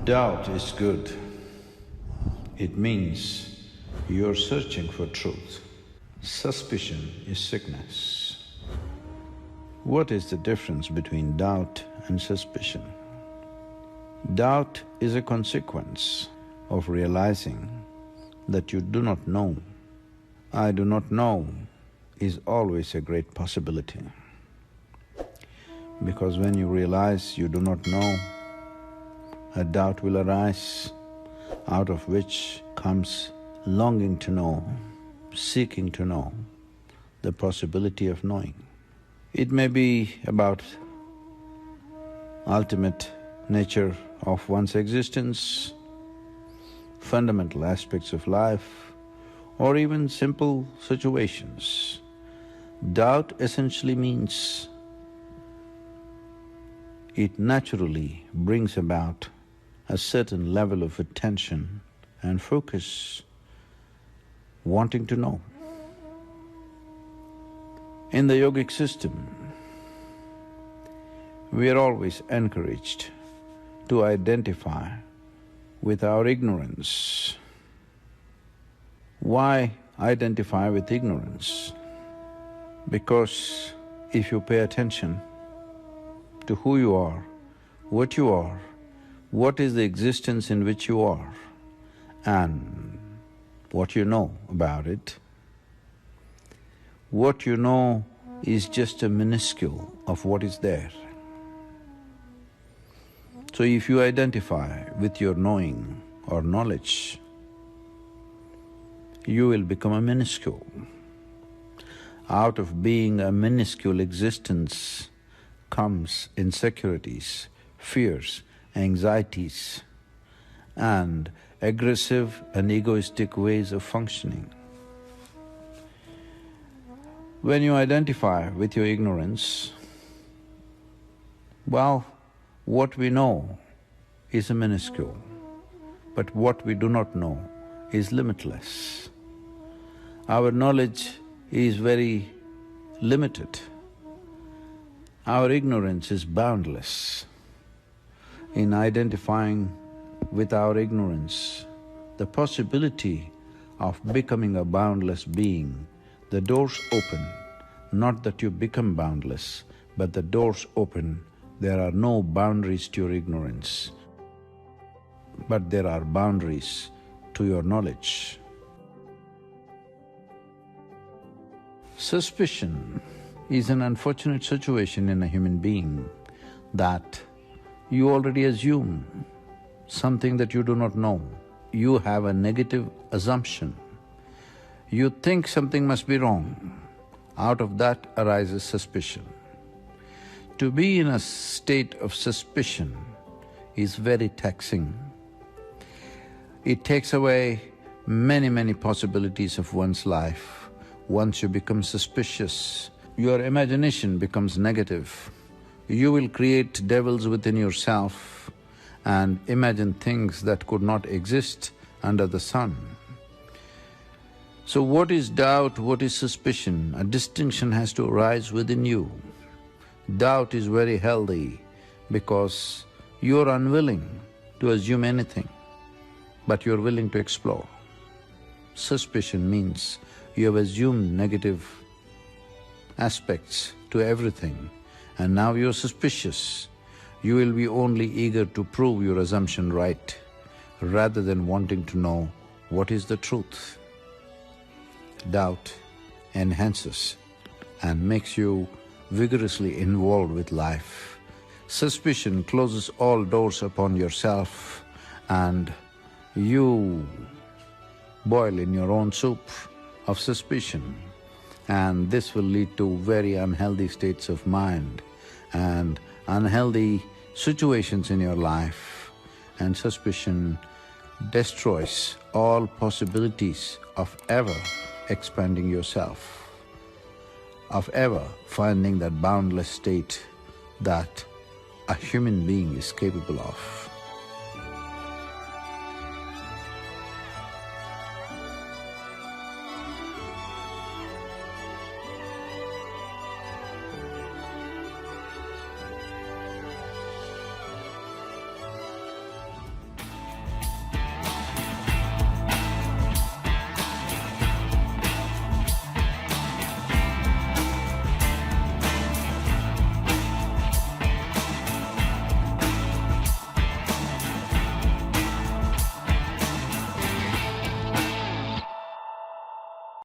Doubt is good. It means you're searching for truth. Suspicion is sickness. What is the difference between doubt and suspicion? Doubt is a consequence of realizing that you do not know. I do not know is always a great possibility. Because when you realize you do not know, a doubt will arise, out of which comes longing to know, seeking to know, the possibility of knowing. It may be about ultimate nature of one's existence, fundamental aspects of life, or even simple situations. Doubt essentially means it naturally brings about a certain level of attention and focus, wanting to know. In the yogic system, we are always encouraged to identify with our ignorance. Why identify with ignorance? Because if you pay attention to who you are, what is the existence in which you are, and what you know about it, what you know is just a minuscule of what is there. So if you identify with your knowing or knowledge, you will become a minuscule. Out of being a minuscule existence comes insecurities, fears, anxieties, and aggressive and egoistic ways of functioning. When you identify with your ignorance, well, what we know is a minuscule, but what we do not know is limitless. Our knowledge is very limited. Our ignorance is boundless. In identifying with our ignorance, the possibility of becoming a boundless being, the doors open. Not that you become boundless, but the doors open. There are no boundaries to your ignorance, but there are boundaries to your knowledge. Suspicion is an unfortunate situation in a human being that you already assume something that you do not know. You have a negative assumption. You think something must be wrong. Out of that arises suspicion. To be in a state of suspicion is very taxing. It takes away many possibilities of one's life. Once you become suspicious, your imagination becomes negative. You will create devils within yourself and imagine things that could not exist under the sun. So what is doubt, what is suspicion? A distinction has to arise within you. Doubt is very healthy because you're unwilling to assume anything, but you're willing to explore. Suspicion means you have assumed negative aspects to everything and now you're suspicious. You will be only eager to prove your assumption right rather than wanting to know what is the truth. Doubt enhances and makes you vigorously involved with life. Suspicion closes all doors upon yourself and you boil in your own soup of suspicion, and this will lead to very unhealthy states of mind and unhealthy situations in your life, and suspicion destroys all possibilities of ever expanding yourself, of ever finding that boundless state that a human being is capable of.